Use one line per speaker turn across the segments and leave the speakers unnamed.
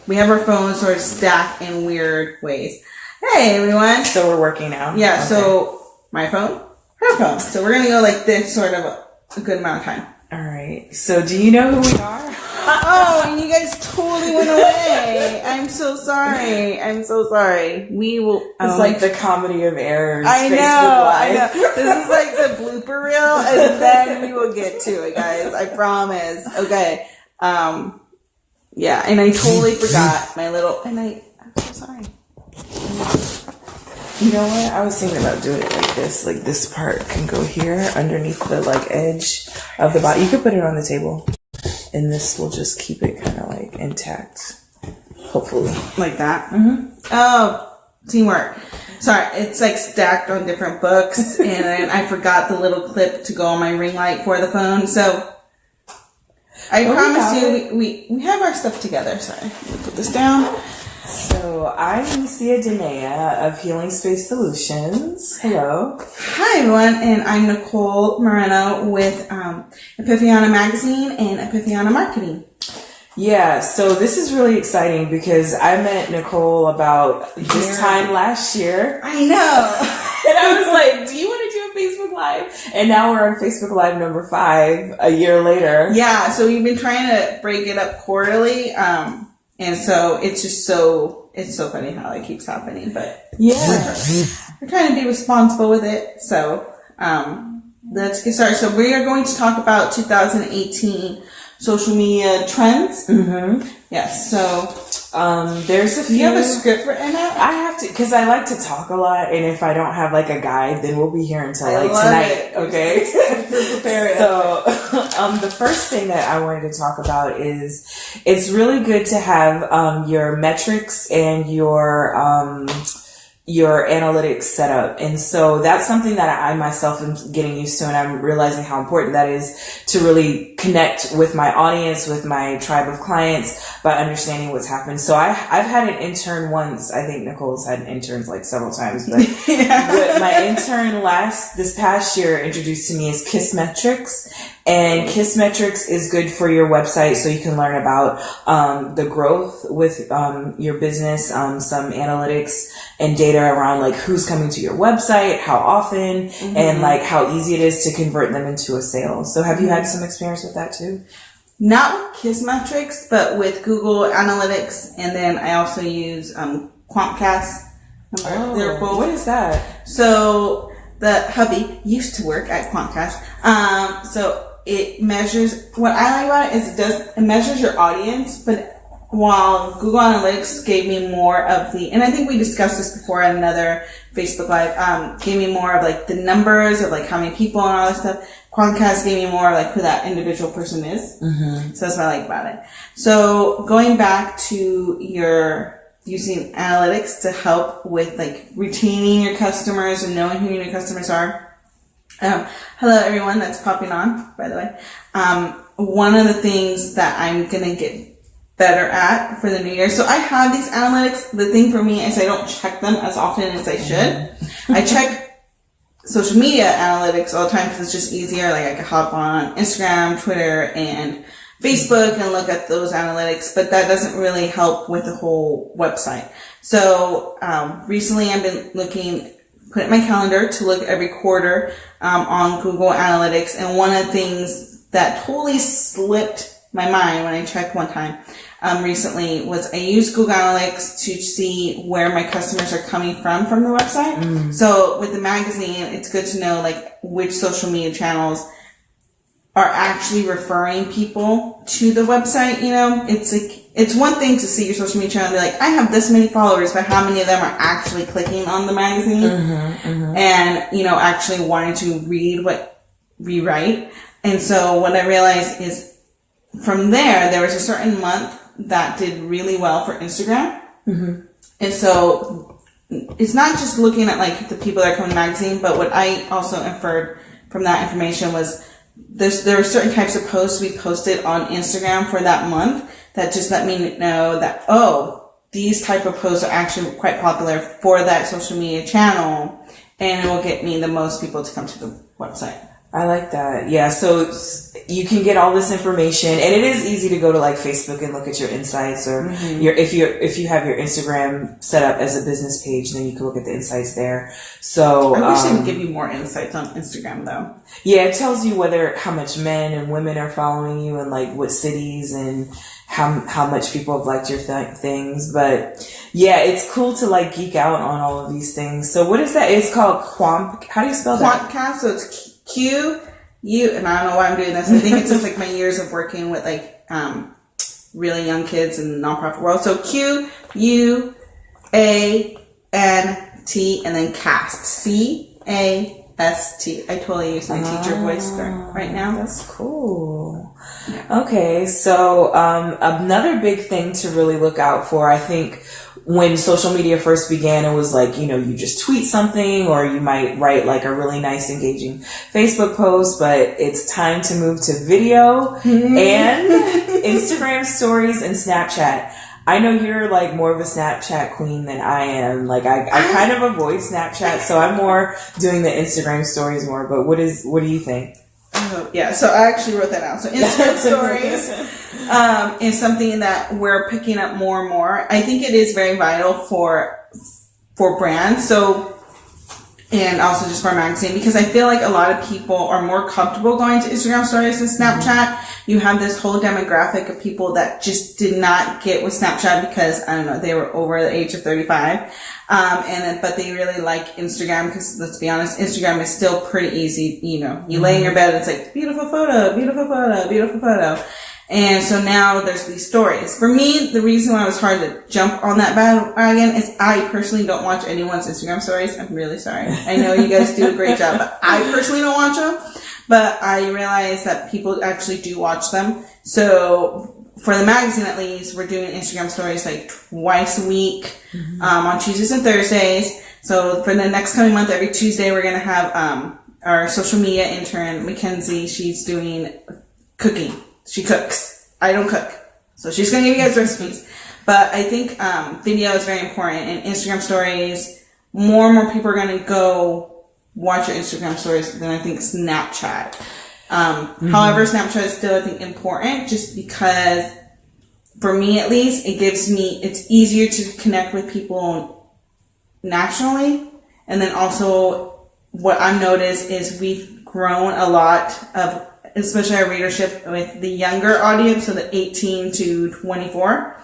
we have our phones sort of stacked in weird ways. Hey, everyone.
So we're working now?
Yeah, okay. So my phone, her phone. So we're going to go like this sort of a good amount of time.
All right. So do you know who we are?
Oh, and you guys totally went away. I'm so sorry. We will.
It's like the comedy of errors.
I know. This is like the blooper reel, and then we will get to it, guys. I promise. Okay. Yeah, and I totally forgot my little. I'm so sorry.
You know what? I was thinking about doing it like this. Like this part can go here underneath the like edge of the body. You could put it on the table. And this will just keep it kind of like intact, hopefully.
Like that? Mm-hmm. Oh, teamwork. Sorry, it's like stacked on different books, and I forgot the little clip to go on my ring light for the phone. So I promise you, we have our stuff together. Sorry, put this down.
So I'm Lucia Denea of Healing Space Solutions. Hello.
Hi, everyone, and I'm Nicole Moreno with Epifania Magazine and Epifania Marketing.
Yeah, so this is really exciting because I met Nicole about this time last year.
I know.
And I was like, do you want to do a Facebook Live? And now we're on Facebook Live number 5 a year later.
Yeah, so we've been trying to break it up quarterly. And so it's just it's so funny how it keeps happening, but
yeah,
we're trying to be responsible with it. So, let's get started. So we are going to talk about 2018 social media trends.
Mm-hmm.
Yes. So,
there's a few.
Do you have a script written out?
I have to, because I like to talk a lot, and if I don't have like a guide, then we'll be here until like tonight. Okay. So, the first thing that I wanted to talk about is it's really good to have your metrics and your analytics set up. And so that's something that I myself am getting used to, and I'm realizing how important that is to really connect with my audience, with my tribe of clients by understanding what's happened. So I've had an intern once. I think Nicole's had interns like several times, but what my intern this past year introduced to me is Kissmetrics. And Kissmetrics is good for your website, so you can learn about the growth with your business, some analytics and data around like who's coming to your website, how often, mm-hmm. and like how easy it is to convert them into a sale. So have you had some experience with that too?
Not with Kissmetrics, but with Google Analytics, and then I also use Quantcast.
They're both. What is that?
So the hubby used to work at Quantcast. So it measures, what I like about it is it measures your audience, but while Google Analytics gave me more of and I think we discussed this before on another Facebook Live, gave me more of like the numbers of like how many people and all that stuff. Quantcast gave me more like who that individual person is. Mm-hmm. So that's what I like about it. So going back to using analytics to help with like retaining your customers and knowing who your customers are. Hello everyone that's popping on, by the way. One of the things that I'm going to get better at for the new year. So I have these analytics. The thing for me is I don't check them as often as I should. I check social media analytics all the time because it's just easier. Like I can hop on Instagram, Twitter, and Facebook and look at those analytics, but that doesn't really help with the whole website. So recently I've been put in my calendar to look every quarter on Google Analytics, and one of the things that totally slipped my mind when I checked one time recently was I used Google Analytics to see where my customers are coming from the website. Mm. So with the magazine, it's good to know like which social media channels are actually referring people to the website. You know, it's like, it's one thing to see your social media channel and be like, I have this many followers, but how many of them are actually clicking on the magazine and, you know, actually wanting to read what we write. And so what I realized is from there was a certain month that did really well for Instagram. Mm-hmm. And so it's not just looking at like the people that are coming to the magazine, but what I also inferred from that information was there were certain types of posts we posted on Instagram for that month that just let me know that, these type of posts are actually quite popular for that social media channel, and it will get me the most people to come to the website.
I like that. Yeah, so you can get all this information, and it is easy to go to like Facebook and look at your insights, or if you have your Instagram set up as a business page, then you can look at the insights there. So
I wish they would give you more insights on Instagram, though.
Yeah, it tells you how much men and women are following you, and like what cities, and how much people have liked your things. But yeah, it's cool to like geek out on all of these things. So what is that? It's called Quant. How do you spell that?
Quantcast. So it's Q-U, and I don't know why I'm doing this. I think it's just like my years of working with like really young kids in the nonprofit world. So Q-U-A-N-T, and then cast. C-A-S-T. I totally use my teacher voice right now.
That's cool. Yeah. Okay, so another big thing to really look out for, I think, when social media first began, it was like, you just tweet something, or you might write like a really nice, engaging Facebook post, but it's time to move to video and Instagram stories and Snapchat. I know you're like more of a Snapchat queen than I am. Like I kind of avoid Snapchat, so I'm more doing the Instagram stories more, but what do you think?
Yeah, so I actually wrote that down. So Instagram stories is something that we're picking up more and more. I think it is very vital for brands. So, and also just for a magazine, because I feel like a lot of people are more comfortable going to Instagram stories than Snapchat. You have this whole demographic of people that just did not get with Snapchat because, I don't know, they were over the age of 35. But they really like Instagram because, let's be honest, Instagram is still pretty easy. You lay in your bed, it's like, beautiful photo, beautiful photo, beautiful photo. And so now there's these stories. For me, the reason why it was hard to jump on that bandwagon is I personally don't watch anyone's Instagram stories. I'm really sorry. I know you guys do a great job, but I personally don't watch them. But I realize that people actually do watch them. So for the magazine, at least, we're doing Instagram stories like twice a week, on Tuesdays and Thursdays. So for the next coming month, every Tuesday, we're going to have, our social media intern, Mackenzie. She's doing cooking. She cooks. I don't cook. So she's going to give you guys recipes. But I think, video is very important, and Instagram stories, more and more people are going to go watch your Instagram stories than I think Snapchat. However, Snapchat is still, I think, important just because, for me at least, it's easier to connect with people nationally. And then also, what I've noticed is we've grown a lot of, especially our readership with the younger audience, so the 18 to 24.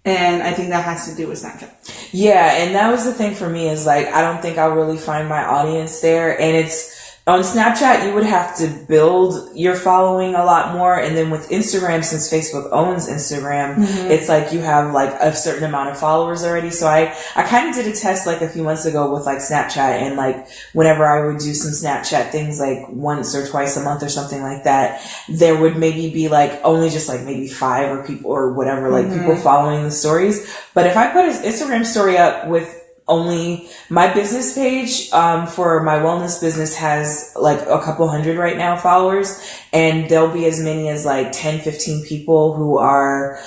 And I think that has to do with Snapchat.
Yeah, and that was the thing for me, is like, I don't think I'll really find my audience there. And it's, on Snapchat, you would have to build your following a lot more. And then with Instagram, since Facebook owns Instagram, it's like you have like a certain amount of followers already. So I kind of did a test like a few months ago with like Snapchat, and like whenever I would do some Snapchat things like once or twice a month or something like that, there would maybe be like only just like maybe 5 or people or whatever, like people following the stories. But if I put an Instagram story up with only my business page, for my wellness business has like a couple hundred right now followers, and there'll be as many as like 10-15 people who are,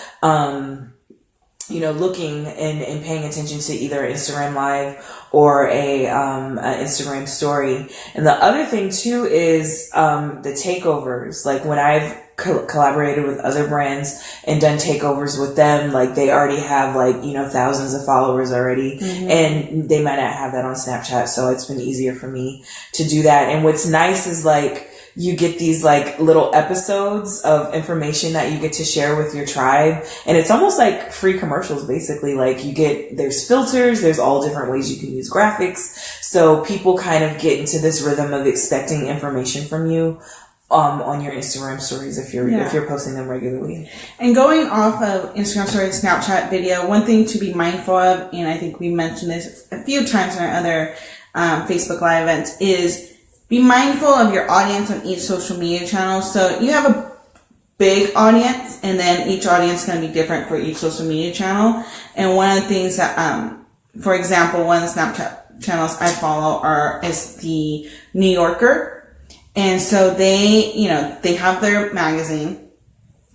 looking and paying attention to either Instagram Live or an Instagram story. And the other thing too is, the takeovers. Like when I've collaborated with other brands and done takeovers with them, like they already have like, thousands of followers already, and they might not have that on Snapchat. So it's been easier for me to do that. And what's nice is like, you get these like little episodes of information that you get to share with your tribe. And it's almost like free commercials, basically. Like there's filters, there's all different ways you can use graphics. So people kind of get into this rhythm of expecting information from you, on your Instagram stories if you're posting them regularly. And
going off of Instagram stories, Snapchat video, one thing to be mindful of, and I think we mentioned this a few times in our other Facebook Live events, is be mindful of your audience on each social media channel. So you have a big audience, and then each audience is going to be different for each social media channel. And one of the things that, for example, one of the Snapchat channels I follow is the New Yorker. And so they have their magazine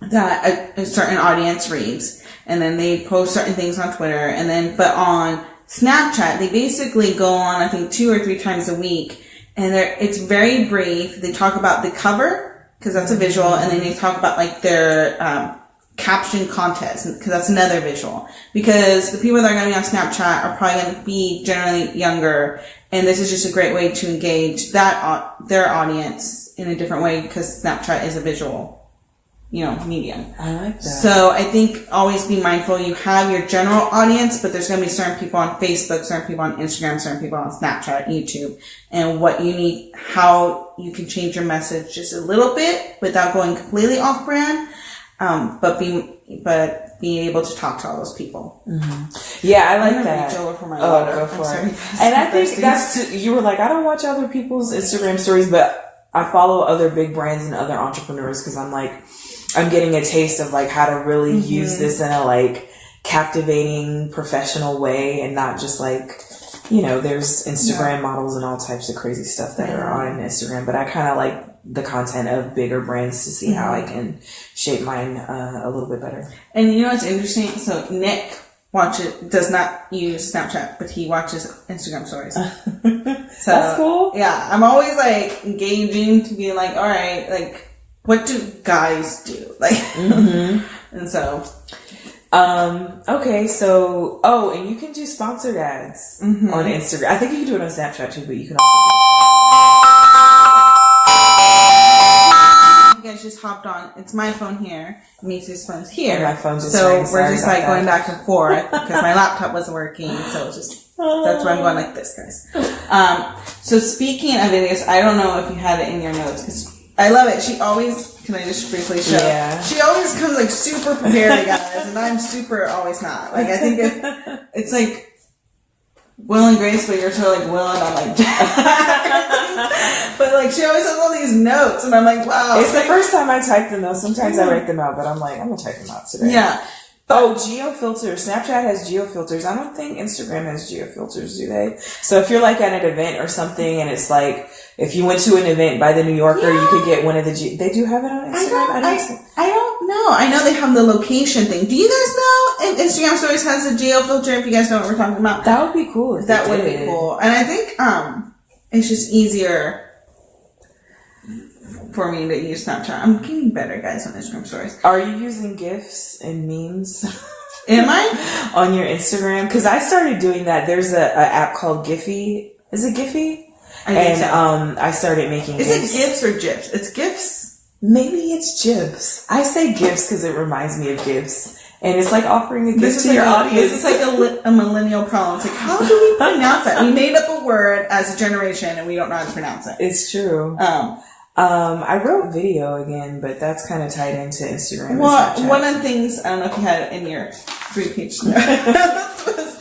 that a certain audience reads, and then they post certain things on Twitter, but on Snapchat, they basically go on, I think, 2 or 3 times a week, and it's very brief. They talk about the cover because that's a visual, and then they talk about like their caption contest because that's another visual. Because the people that are going to be on Snapchat are probably going to be generally younger, and this is just a great way to engage their audience in a different way because Snapchat is a visual, medium.
I like that.
So I think always be mindful. You have your general audience, but there's going to be certain people on Facebook, certain people on Instagram, certain people on Snapchat, YouTube, and what you need, how you can change your message just a little bit without going completely off brand. But being able to talk to all those people.
Mm-hmm. Yeah, I like that.
Reach over for my water.
Go for it. And I think you were like, I don't watch other people's Instagram stories, but I follow other big brands and other entrepreneurs because I'm like, I'm getting a taste of like how to really use this in a like captivating professional way and not just like, there's Instagram models and all types of crazy stuff that are on Instagram, but I kind of like the content of bigger brands to see how I can shape mine a little bit better.
And you know what's interesting? So Nick does not use Snapchat, but he watches Instagram stories. So
that's cool.
Yeah, I'm always like engaging to be like, all right, like what do guys do? Like, and so.
Okay, so, and you can do sponsored ads on Instagram. I think you can do it on Snapchat too, but you can also do
you guys just hopped on. It's my phone here. Macy's phone's here.
And my phone's just
so
rang.
we're just like going back and forth because my laptop wasn't working. So it's just that's why I'm going like this, guys. So speaking of videos, I don't know if you had it in your notes because I love it. She always, can I just briefly show?
Yeah.
She always comes like super prepared, guys, and I'm super always not. Like I think it's like Will and Grace, but you're so like Will and I'm like but like she always has all these notes and I'm like, wow.
It's the first time I type them though. Sometimes I write them out, but I'm like, I'm gonna type them out today.
Yeah.
Oh, geofilters. Snapchat has geofilters. I don't think Instagram has geofilters, do they? So if you're like at an event or something and it's like, if you went to an event by the New Yorker, you could get one of the they do have it on Instagram?
I don't know. I know they have the location thing. Do you guys know if Instagram Stories has a geofilter if you guys know what we're talking about?
That would be cool.
That would be cool. And I think it's just easier for me to use Snapchat. I'm getting better, guys, on Instagram Stories.
Are you using GIFs and memes?
Am I?
On your Instagram? Because I started doing that. There's a app called Giphy. Is it Giphy?
I think so.
I started making
Is
GIFs.
it GIFs or GIFs? It's GIFs?
Maybe it's GIFs. I say GIFs because it reminds me of GIFs. And it's like offering a gift to your audience.
This is like a millennial problem. It's like, how do we pronounce that? We made up a word as a generation and we don't know how to pronounce it.
It's true. I wrote video again, but that's kind of tied into Instagram.
Well,
and Snapchat.
one of the things, I don't know if you had it in your 3-page note, was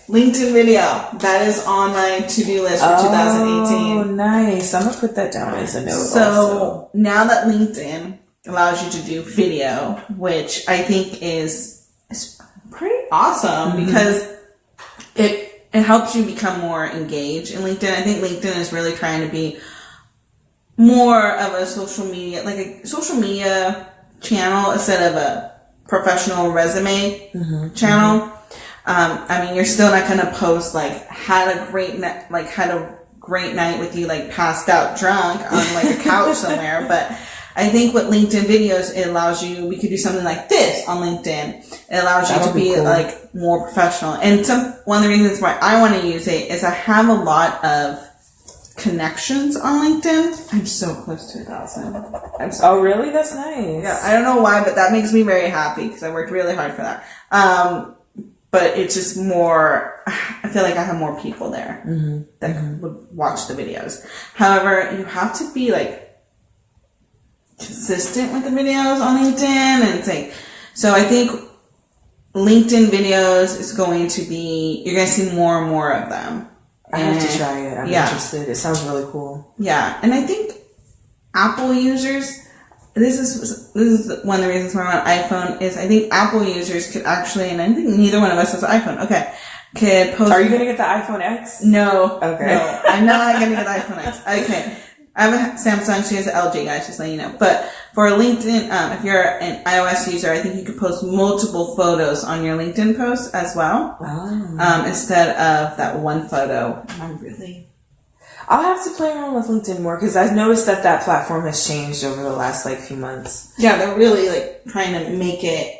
LinkedIn video. That is on my to-do list for 2018.
Oh, nice. I'm going to put that down as a note.
So
also,
now that LinkedIn allows you to do video, which I think is pretty awesome because it helps you become more engaged in LinkedIn. I think LinkedIn is really trying to be more of a social media channel instead of a professional resume channel. I mean, you're still not going to post like had a great night with you like passed out drunk on like a couch somewhere, but I think with LinkedIn videos, it allows you, we could do something like this on LinkedIn. It allows you to be cool. Like more professional. And one of the reasons why I want to use it is I have a lot of connections on LinkedIn. I'm so close to 1,000.
Oh, really? That's nice.
Yeah, I don't know why, but that makes me very happy because I worked really hard for that. But it's just more, I feel like I have more people there that would watch the videos. However, you have to be like consistent with the videos on LinkedIn, and it's like, so I think LinkedIn videos is going to be, you're going to see more and more of them.
I have to try it. I'm interested. It sounds really cool.
Yeah, and I think Apple users, this is one of the reasons why I'm on iPhone, is I think Apple users could actually, and I think neither one of us has an iPhone, could post.
Are you going to get the iPhone X?
No.
Okay.
No, I'm not going to get the iPhone X. Okay. I have a Samsung. She has an LG, guys, just letting you know. But for LinkedIn, if you're an iOS user, I think you could post multiple photos on your LinkedIn post as well. Instead of that one photo.
I'll have to play around with LinkedIn more because I've noticed that platform has changed over the last few months.
Yeah, they're really trying to make it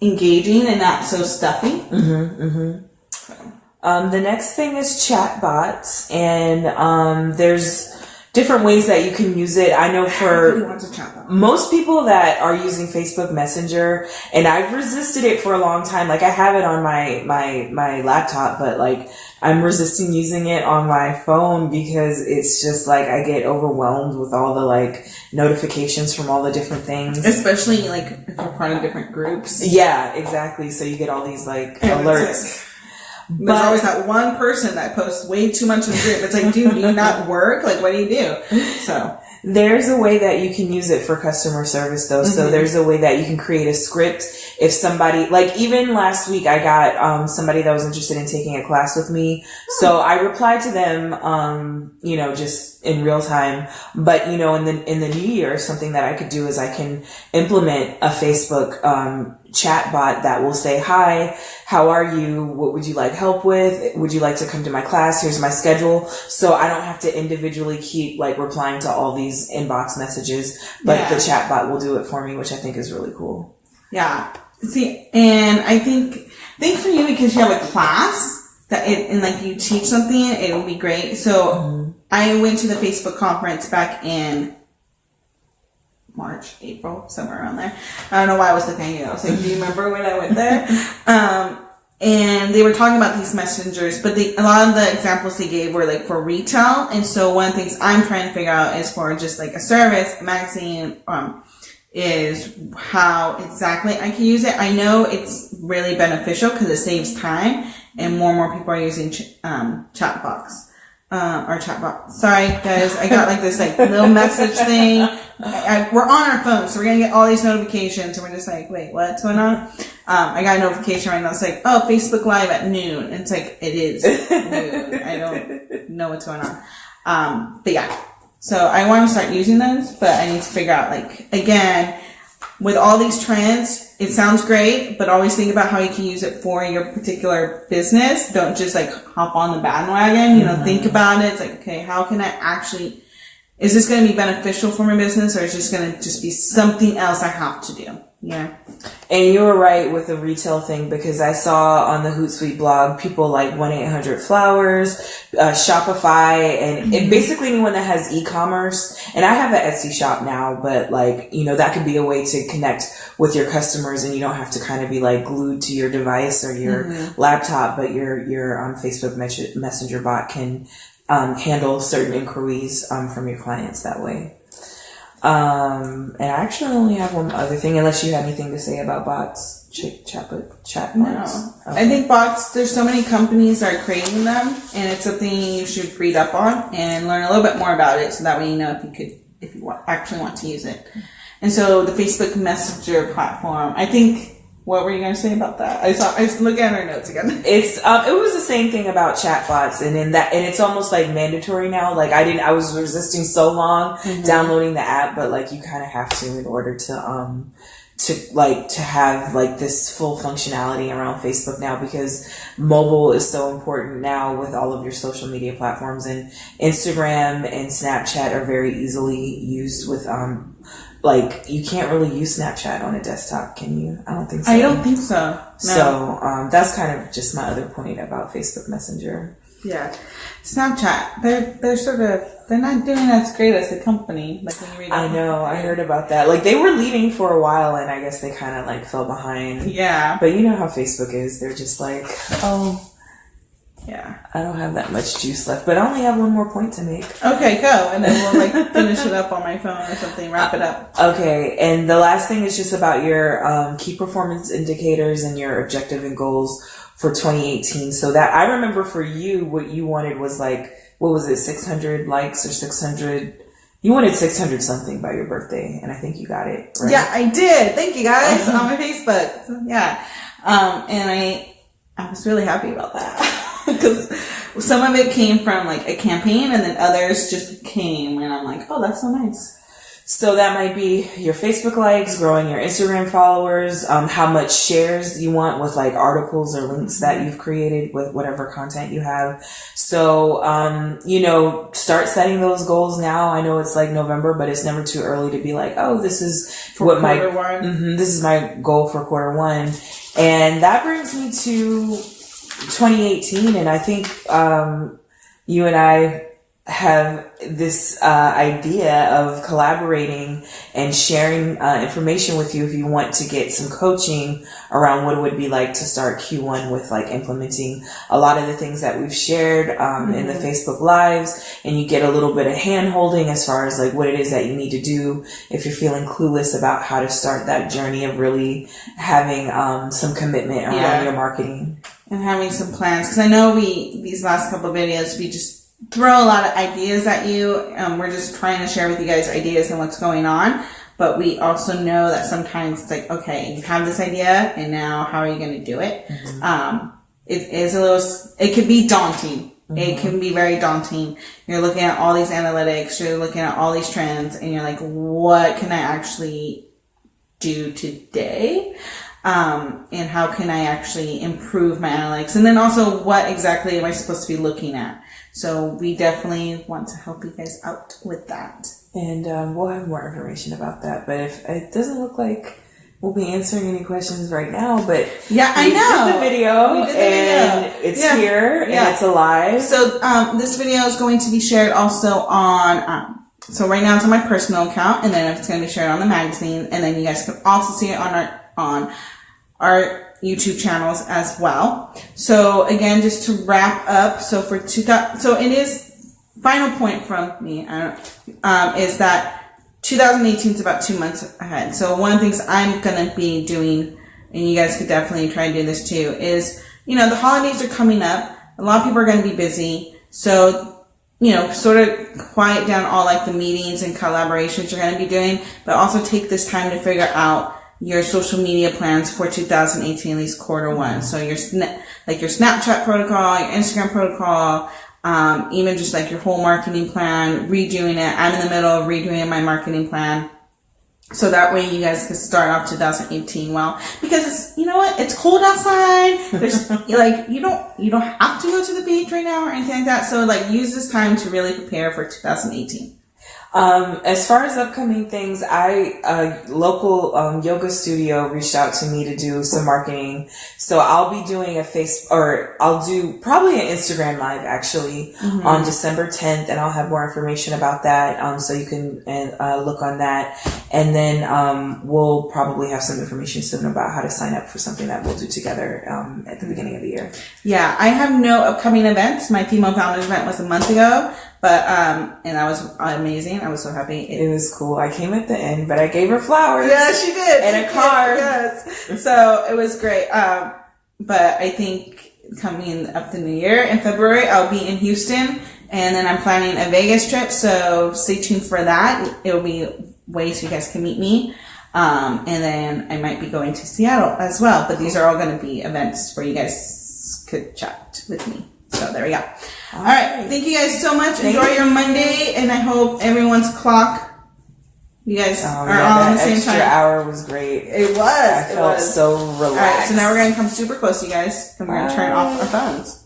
engaging and not so stuffy.
The next thing is chatbots, and there's different ways that you can use it. I know for most people that are using Facebook Messenger, and I've resisted it for a long time. I have it on my laptop, but I'm resisting using it on my phone because it's just I get overwhelmed with all the notifications from all the different things.
Especially if you're part of different groups.
Yeah, exactly. So you get all these alerts.
There's always that one person that posts way too much in the group. It's dude, do you not work? What do you do? So
there's a way that you can use it for customer service though. So there's a way that you can create a script. If somebody, even last week, I got somebody that was interested in taking a class with me. So I replied to them, just in real time. But, in the new year, something that I could do is I can implement a Facebook chat bot that will say, hi, how are you? What would you like help with? Would you like to come to my class? Here's my schedule. So I don't have to individually keep replying to all these inbox messages, but the chat bot will do it for me, which I think is really cool.
Yeah. See, and I think for you, because you have a class that you teach something, it will be great. So I went to the Facebook conference back in March, April, somewhere around there. I don't know why I was looking at you. I was do you remember when I went there? And they were talking about these messengers, but a lot of the examples they gave were for retail. And so one of the things I'm trying to figure out is for just a service, a magazine, is how exactly I can use it. I know it's really beneficial because it saves time and more people are using chatbots. Or chatbot. Sorry, guys. I got this little message thing. We're on our phone, so we're gonna get all these notifications, and we're just wait, what's going on? I got a notification right now. It's oh, Facebook Live at noon. And it's it is noon. I don't know what's going on. But yeah. So I want to start using those, but I need to figure out again, with all these trends, it sounds great, but always think about how you can use it for your particular business. Don't just hop on the bandwagon, think about it. It's okay, how can I actually, is this going to be beneficial for my business, or is this going to just be something else I have to do? Yeah.
And you were right with the retail thing, because I saw on the Hootsuite blog people 1-800-Flowers, Shopify, and basically anyone that has e-commerce. And I have an Etsy shop now, but that could be a way to connect with your customers, and you don't have to kind of be glued to your device or your laptop, but your Facebook Messenger bot can handle certain inquiries from your clients that way. And I actually only have one other thing, unless you have anything to say about bots, chat bots.
No. Okay. I think bots, there's so many companies that are creating them, and it's something you should read up on and learn a little bit more about it, so that way you know if you actually want to use it. And so the Facebook Messenger platform, I think, what were you going to say about that? I was looking at our notes again.
It's, it was the same thing about chatbots, and it's almost mandatory now. I was resisting so long downloading the app, but you kind of have to in order to have this full functionality around Facebook now, because mobile is so important now with all of your social media platforms, and Instagram and Snapchat are very easily used with, you can't really use Snapchat on a desktop, can you? I don't think so.
I don't think so. No.
So, that's kind of just my other point about Facebook Messenger.
Yeah. Snapchat, they're not doing as great as a company. When you read
I know, I heard about that. They were leading for a while, and I guess they kind of fell behind.
Yeah.
But you know how Facebook is. They're just oh,
yeah,
I don't have that much juice left, but I only have one more point to make.
Okay, go, and then we'll finish it up on my phone or something, wrap it up.
Okay, and the last thing is just about your key performance indicators and your objective and goals for 2018. So that, I remember for you, what you wanted was what was it, 600 likes or 600? You wanted 600 something by your birthday, and I think you got it, right?
Yeah, I did. Thank you guys on my Facebook. So, yeah, and I was really happy about that. because some of it came from like a campaign, and then others just came, and I'm like, oh, that's so nice.
So that might be your Facebook likes, growing your Instagram followers, how much shares you want with like articles or links that you've created with whatever content you have. So, start setting those goals now. I know it's like November, but it's never too early to be like, oh, this is this is my goal for quarter one. And that brings me to 2018. And I think, you and I have this idea of collaborating and sharing information with you if you want to get some coaching around what it would be like to start Q1 with like implementing a lot of the things that we've shared in the Facebook Lives, and you get a little bit of hand holding as far as like what it is that you need to do if you're feeling clueless about how to start that journey of really having some commitment around your marketing.
And having some plans, because I know these last couple of videos, we just throw a lot of ideas at you. We're just trying to share with you guys ideas and what's going on. But we also know that sometimes it's like, okay, you have this idea, and now how are you going to do it? It can be daunting. It can be very daunting. You're looking at all these analytics, you're looking at all these trends, and you're like, what can I actually do today? And how can I actually improve my analytics? And then also, what exactly am I supposed to be looking at? So we definitely want to help you guys out with that.
And we'll have more information about that. But if it doesn't look like we'll be answering any questions right now, but
yeah, I know.
We did the video, and it's here, and it's alive.
So this video is going to be shared also on... so right now it's on my personal account, and then it's going to be shared on the magazine, and then you guys can also see it on our YouTube channels as well. So again, just to wrap up, so for it is final point from me, is that 2018 is about 2 months ahead. So one of the things I'm going to be doing, and you guys could definitely try to do this too, is, the holidays are coming up. A lot of people are going to be busy. So, sort of quiet down all like the meetings and collaborations you're going to be doing, but also take this time to figure out your social media plans for 2018, at least quarter one. So your Snapchat protocol, your Instagram protocol, even just like your whole marketing plan, redoing it. I'm in the middle of redoing my marketing plan. So that way you guys can start off 2018 well, because it's, it's cold outside. There's you don't have to go to the beach right now or anything like that. So use this time to really prepare for 2018.
As far as upcoming things, a local yoga studio reached out to me to do some marketing. So I'll be doing I'll do probably an Instagram live actually on December 10th, and I'll have more information about that. So you can look on that, and then we'll probably have some information soon about how to sign up for something that we'll do together at the beginning of the year.
Yeah, I have no upcoming events. My Female Founders event was a month ago. But, and that was amazing. I was so happy.
It was cool. I came at the end, but I gave her flowers.
Yeah, she did.
And a card.
Yes. So it was great. But I think coming up the new year in February, I'll be in Houston, and then I'm planning a Vegas trip. So stay tuned for that. It'll be ways you guys can meet me. And then I might be going to Seattle as well. But these are all going to be events where you guys could chat with me. So there we go. All right. Thank you guys so much. Enjoy your Monday, and I hope everyone's clock. You guys are all on the same time.
Extra hour was great.
It was.
I felt so relaxed.
All right. So now we're going to come super close, you guys, and we're going to turn off our phones.